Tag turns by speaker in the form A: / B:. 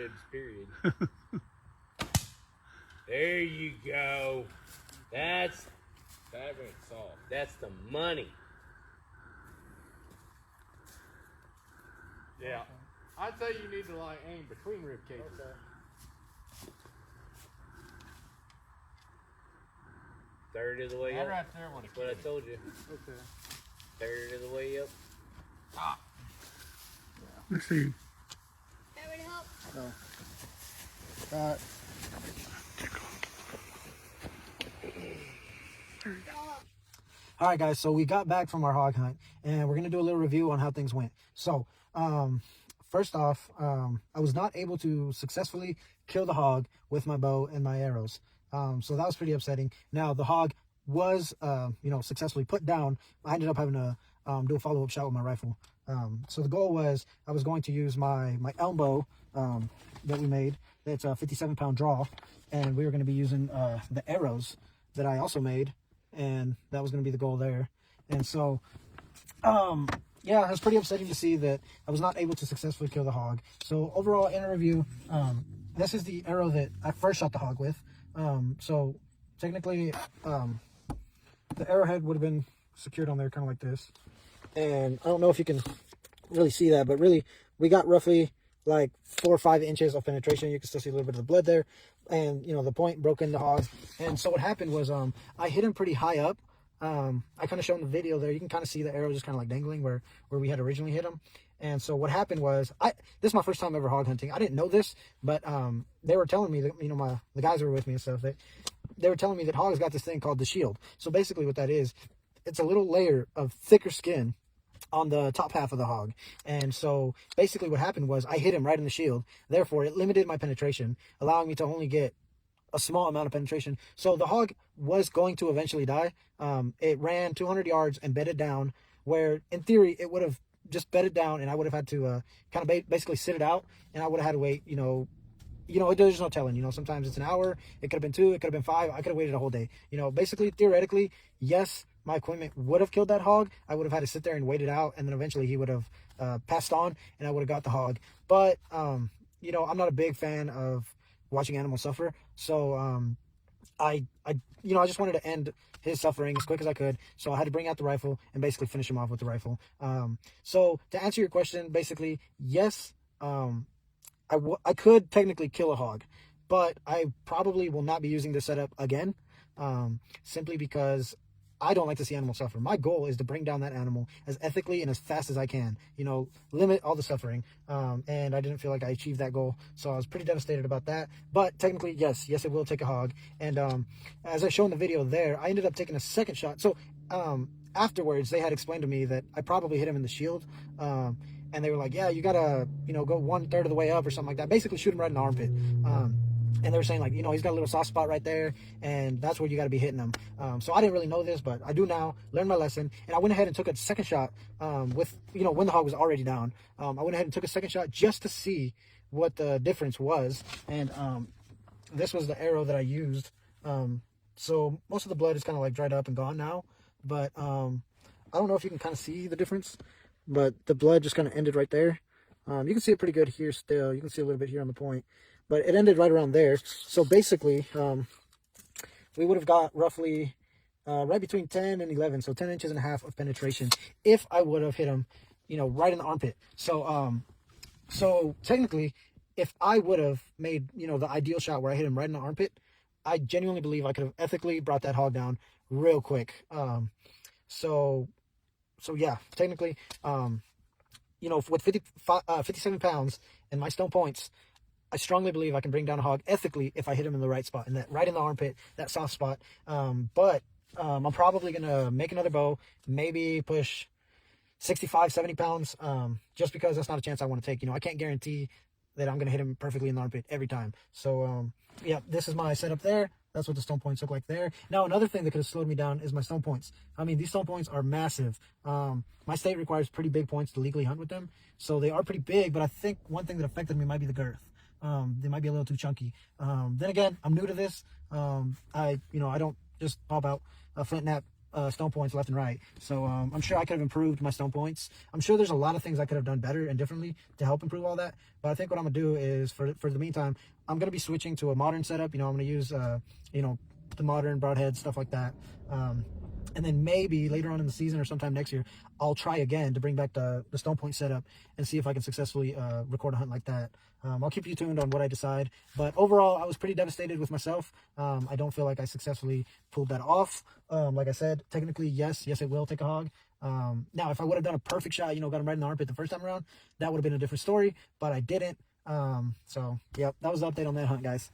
A: ribs, period. There you go. That went soft. That's the money.
B: Yeah. I'd say you need to like aim between rib cages. Okay.
A: Third of the way up.
B: Right there,
A: That's what I told you.
B: Okay.
A: Third of the way up.
B: Ah.
C: Yeah. Let's see.
D: That would help.
C: No. All right, guys, so we got back from our hog hunt, and we're going to do a little review on how things went. So, first off, I was not able to successfully kill the hog with my bow and my arrows. So that was pretty upsetting. Now, the hog was, successfully put down. I ended up having to do a follow-up shot with my rifle. So the goal was I was going to use my elm bow that we made. It's a 57-pound draw, and we were going to be using the arrows that I also made, and that was going to be the goal there. And so, yeah, it was pretty upsetting to see that I was not able to successfully kill the hog. So overall, in a review, this is the arrow that I first shot the hog with. So technically, the arrowhead would have been secured on there kind of like this. And I don't know if you can really see that, but really we got roughly like 4 or 5 inches of penetration. You can still see a little bit of the blood there, and the point broke in the hog. And so what happened was I hit him pretty high up. I kind of showed in the video there, you can kind of see the arrow just kind of like dangling where we had originally hit him. And so what happened was, this is my first time ever hog hunting. I didn't know this, but they were telling me that, the guys who were with me and stuff, they were telling me that hogs got this thing called the shield. So basically what that is, it's a little layer of thicker skin on the top half of the hog. And so basically what happened was I hit him right in the shield. Therefore, it limited my penetration, allowing me to only get a small amount of penetration. So the hog was going to eventually die. It ran 200 yards and bedded down, where in theory it would have just bedded down, and I would have had to kind of basically sit it out, and I would have had to wait, there's no telling, sometimes it's an hour, it could have been 2, it could have been 5, I could have waited a whole day. Basically, theoretically, yes, my equipment would have killed that hog. I would have had to sit there and wait it out, and then eventually he would have passed on, and I would have got the hog. But, I'm not a big fan of watching animals suffer, so I just wanted to end his suffering as quick as I could, so I had to bring out the rifle and basically finish him off with the rifle. So to answer your question, basically, yes, I could technically kill a hog, but I probably will not be using this setup again, simply because I don't like to see animals suffer. My goal is to bring down that animal as ethically and as fast as I can, limit all the suffering. And I didn't feel like I achieved that goal. So I was pretty devastated about that. But technically, yes, it will take a hog. And as I show in the video there, I ended up taking a second shot. So afterwards, they had explained to me that I probably hit him in the shield. And they were like, yeah, you got to, go 1/3 of the way up or something like that. Basically shoot him right in the armpit. And they were saying, like, he's got a little soft spot right there, and that's where you got to be hitting him. So I didn't really know this, but I do now, learned my lesson, and I went ahead and took a second shot with, when the hog was already down. I went ahead and took a second shot just to see what the difference was, and this was the arrow that I used. So most of the blood is kind of like dried up and gone now, but I don't know if you can kind of see the difference, but the blood just kind of ended right there. You can see it pretty good here still. You can see a little bit here on the point. But it ended right around there. So basically, we would have got roughly right between 10 and 11. So 10 inches and a half of penetration if I would have hit him, right in the armpit. So so technically, if I would have made, the ideal shot where I hit him right in the armpit, I genuinely believe I could have ethically brought that hog down real quick. So yeah, technically, with 57 pounds and my stone points, I strongly believe I can bring down a hog ethically if I hit him in the right spot, and that right in the armpit, that soft spot. But I'm probably going to make another bow, maybe push 65, 70 pounds, just because that's not a chance I want to take. I can't guarantee that I'm going to hit him perfectly in the armpit every time. So, yeah, this is my setup there. That's what the stone points look like there. Now, another thing that could have slowed me down is my stone points. I mean, these stone points are massive. My state requires pretty big points to legally hunt with them. So they are pretty big, but I think one thing that affected me might be the girth. They might be a little too chunky. Then again, I'm new to this. I don't just pop out a flint knap stone points left and right. So I'm sure I could have improved my stone points. I'm sure there's a lot of things I could have done better and differently to help improve all that. But I think what I'm gonna do is for the meantime, I'm gonna be switching to a modern setup. You know, I'm gonna use the modern broadhead, stuff like that. And then maybe later on in the season or sometime next year, I'll try again to bring back the stone point setup and see if I can successfully record a hunt like that. I'll keep you tuned on what I decide. But overall, I was pretty devastated with myself. I don't feel like I successfully pulled that off. Like I said, technically, yes, it will take a hog. Now, if I would have done a perfect shot, got him right in the armpit the first time around, that would have been a different story. But I didn't. So, yep, that was the update on that hunt, guys.